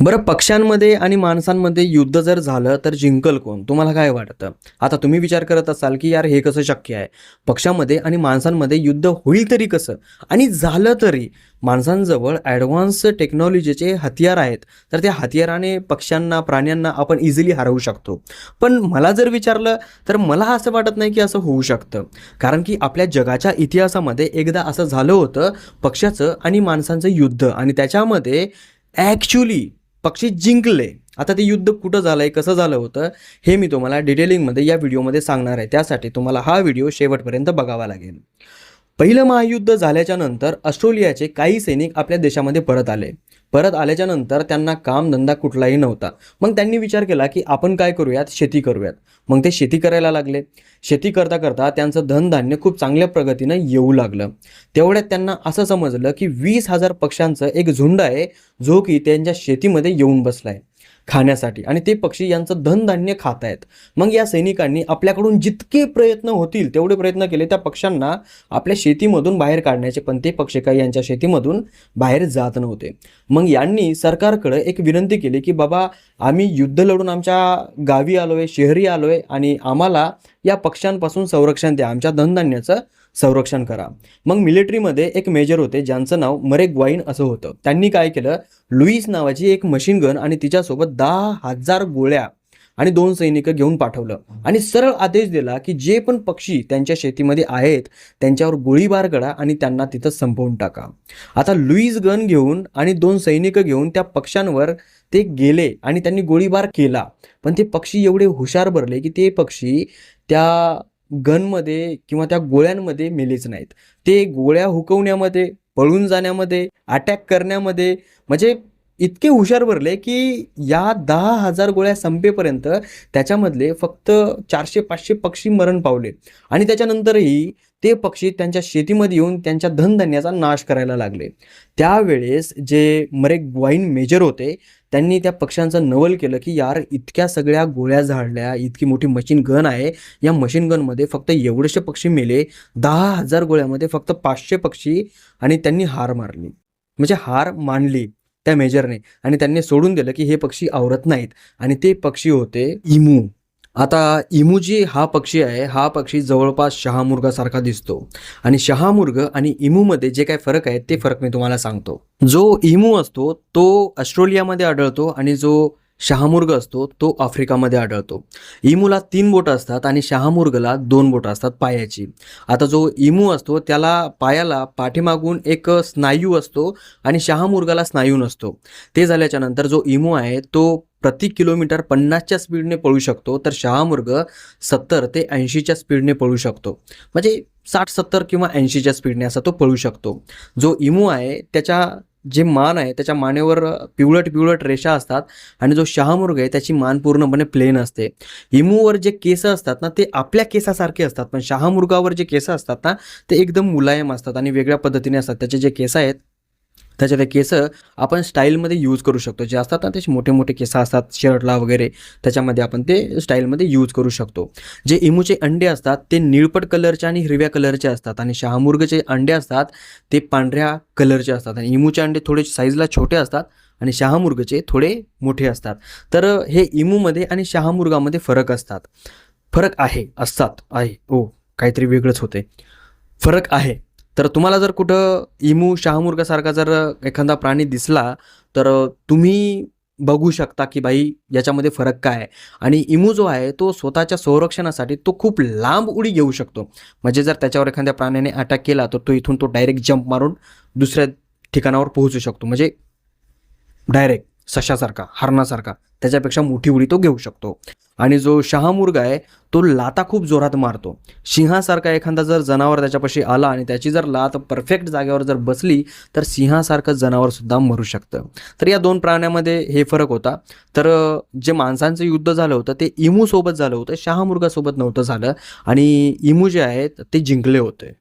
बरं, पक्ष्यांमध्ये आणि माणसांमध्ये युद्ध जर झालं तर जिंकल कोण? तुम्हाला काय वाटतं? आता तुम्ही विचार करत असाल, की यार हे कसं शक्य आहे? पक्ष्यामध्ये आणि माणसांमध्ये युद्ध होईल तरी कसं? आणि झालं तरी माणसांजवळ ॲडव्हान्स टेक्नॉलॉजीचे हतियार आहेत. तर त्या हतियाराने पक्ष्यांना, प्राण्यांना आपण इझिली हरवू शकतो. पण मला जर विचारलं तर मला असं वाटत नाही, की असं होऊ शकतं. कारण की आपल्या जगाच्या इतिहासामध्ये एकदा असं झालं होतं, पक्ष्याचं आणि माणसांचं युद्ध आणि त्याच्यामध्ये ॲक्चुअली पक्षी जिंकले. आता ते युद्ध कुठं झालंय, कसं झालं होतं, हे मी तुम्हाला डिटेलिंगमध्ये या व्हिडिओमध्ये सांगणार आहे. त्यासाठी तुम्हाला हा व्हिडिओ शेवटपर्यंत बघावा लागेल. पहिलं महायुद्ध झाल्याच्या नंतर ऑस्ट्रेलियाचे काही सैनिक आपल्या देशामध्ये परत आले. परत आल्याच्या नंतर त्यांना कामधंदा कुठलाही नव्हता. मग त्यांनी विचार केला, की आपण काय करूयात, शेती करूयात. मग ते शेती करायला लागले. शेती करता करता त्यांचं धनधान्य खूप चांगल्या प्रगतीनं येऊ लागलं. तेवढ्यात त्यांना असं समजलं, की 20,000 पक्ष्यांचं एक झुंड आहे, जो की त्यांच्या शेतीमध्ये येऊन बसलाय खाण्यासाठी आणि ते पक्षी यांचं धनधान्य खात आहेत. मग या सैनिकांनी आपल्याकडून जितके प्रयत्न होतील तेवढे प्रयत्न केले त्या पक्ष्यांना आपल्या शेतीमधून बाहेर काढण्याचे, पण ते पक्षी काही यांच्या शेतीमधून बाहेर जात नव्हते. मग यांनी सरकारकडे एक विनंती केली, की बाबा आम्ही युद्ध लढून आमच्या गावी आलोय, शहरी आलोय आणि आम्हाला या पक्ष्यांपासून संरक्षण द्या, आमच्या धनधान्याचं संरक्षण करा. मग मिलिटरीमध्ये एक मेजर होते ज्यांचं नाव मरे ग्वाईन असं होतं. त्यांनी काय केलं, लुईस नावाची एक मशीन गन आणि तिच्यासोबत 10,000 गोळ्या आणि 2 सैनिक घेऊन पाठवलं आणि सरळ आदेश दिला, की जे पण पक्षी त्यांच्या शेतीमध्ये आहेत त्यांच्यावर गोळीबार करा आणि त्यांना तिथं संपवून टाका. आता लुईस गन घेऊन आणि 2 सैनिक घेऊन त्या पक्ष्यांवर ते गेले आणि त्यांनी गोळीबार केला. पण ते पक्षी एवढे हुशार भरले, की ते पक्षी त्या गनमध्ये किंवा त्या गोळ्यांमध्ये मेलेच नाहीत. ते गोळ्या हुकवण्यामध्ये, पळून जाण्यामध्ये, अटॅक करण्यामध्ये म्हणजे इतके हुशार भरले, की या 10,000 गोळ्या संपेपर्यंत त्याच्यामधले फक्त 400-500 पक्षी मरण पावले आणि त्याच्यानंतरही ते पक्षी त्यांच्या शेतीमध्ये येऊन त्यांच्या धनधान्याचा नाश करायला लागले. त्यावेळेस जे मरेक ग्वाईन मेजर होते, त्यांनी त्या पक्ष्यांचं नवल केलं, की यार इतक्या सगळ्या गोळ्या झाडल्या, इतकी मोठी मशीन गन आहे, या मशीन गनमध्ये फक्त एवढेसे पक्षी मेले, 10,000 गोळ्यामध्ये फक्त 500 पक्षी आणि त्यांनी हार मारली. म्हणजे हार मानली त्या मेजरने आणि त्यांनी सोडून दिलं, की हे पक्षी आवरत नाहीत आणि ते पक्षी होते इमू. आता इमूजी हा पक्षी आहे, हा पक्षी जवळपास शहामृगासारखा दिसतो आणि शहामृग आणि इमूमध्ये जे काही फरक आहे ते फरक मी तुम्हाला सांगतो. जो इमू असतो तो ऑस्ट्रेलियामध्ये आढळतो आणि जो शहामृग असतो तो आफ्रिकामध्ये आढळतो. इमूला 3 बोटं असतात आणि शहामृगला 2 बोटं असतात पायाची. आता जो इमू असतो त्याला पायाला पाठीमागून एक स्नायू असतो आणि शहामृगाला स्नायू नसतो. ते झाल्याच्या नंतर जो इमू आहे तो प्रति किलोमीटर 50च्या स्पीडने पळू शकतो, तर शहामृग 70 ते 80च्या स्पीडने पळू शकतो. म्हणजे 60-70 किंवा 80च्या स्पीडने असा तो पळू शकतो. जो इमू आहे त्याच्या जे मान आहे त्याच्या मानेवर पिवळट पिवळट रेषा असतात आणि जो शहामृग आहे त्याची मान पूर्णपणे प्लेन असते. इमूवर जे केस असतात ना ते आपल्या केसासारखे असतात, पण शहामृगावर जे केस असतात ना ते एकदम मुलायम असतात आणि वेगळ्या पद्धतीने असतात. त्याचे जे केस आहेत त्याचे ते केस आपण स्टाईलमध्ये यूज करू शकतो. जे असतात ना त्याचे मोठे मोठे केस असतात शर्टला वगैरे, त्याच्यामध्ये आपण ते स्टाईलमध्ये यूज करू शकतो. जे इमूचे अंडे असतात ते निळपट कलरचे आणि हिरव्या कलरचे असतात आणि शहामृगचे अंडे असतात ते पांढऱ्या कलरचे असतात आणि इमूचे अंडे थोडे साईजला छोटे असतात आणि शहामृगचे थोडे मोठे असतात. तर हे इमूमध्ये आणि शहामृगामध्ये फरक असतात. फरक आहे काहीतरी वेगळंच होते, फरक आहे. तर तुम्हाला जर कुठं इमू शहामृगासारखा जर एखादा प्राणी दिसला तर तुम्ही बघू शकता, की भाई याच्यामध्ये फरक काय आहे. आणि इमू जो आहे तो स्वतःच्या संरक्षणासाठी तो खूप लांब उडी घेऊ शकतो. म्हणजे जर त्याच्यावर एखाद्या प्राण्याने अटॅक केला तर तो इथून तो डायरेक्ट जंप मारून दुसऱ्या ठिकाणावर पोहोचू शकतो. म्हणजे डायरेक्ट सशासारखा, हरणासारखा त्याच्यापेक्षा मोठी उडी तो घेऊ शकतो. आणि जो शहामृग आहे तो लाता खूप जोरात मारतो. सिंहासारखा एखादा जर जनावर त्याच्यापाशी आला आणि त्याची जर लात परफेक्ट जागेवर जर बसली तर सिंहासारखं जनावर सुद्धा मरू शकतं. तर या 2 प्राण्यामध्ये हे फरक होता. तर जे माणसांचं युद्ध झालं होतं ते इमूसोबत झालं होतं, शहामृगासोबत नव्हतं झालं आणि इमू जे आहेत ते जिंकले होते.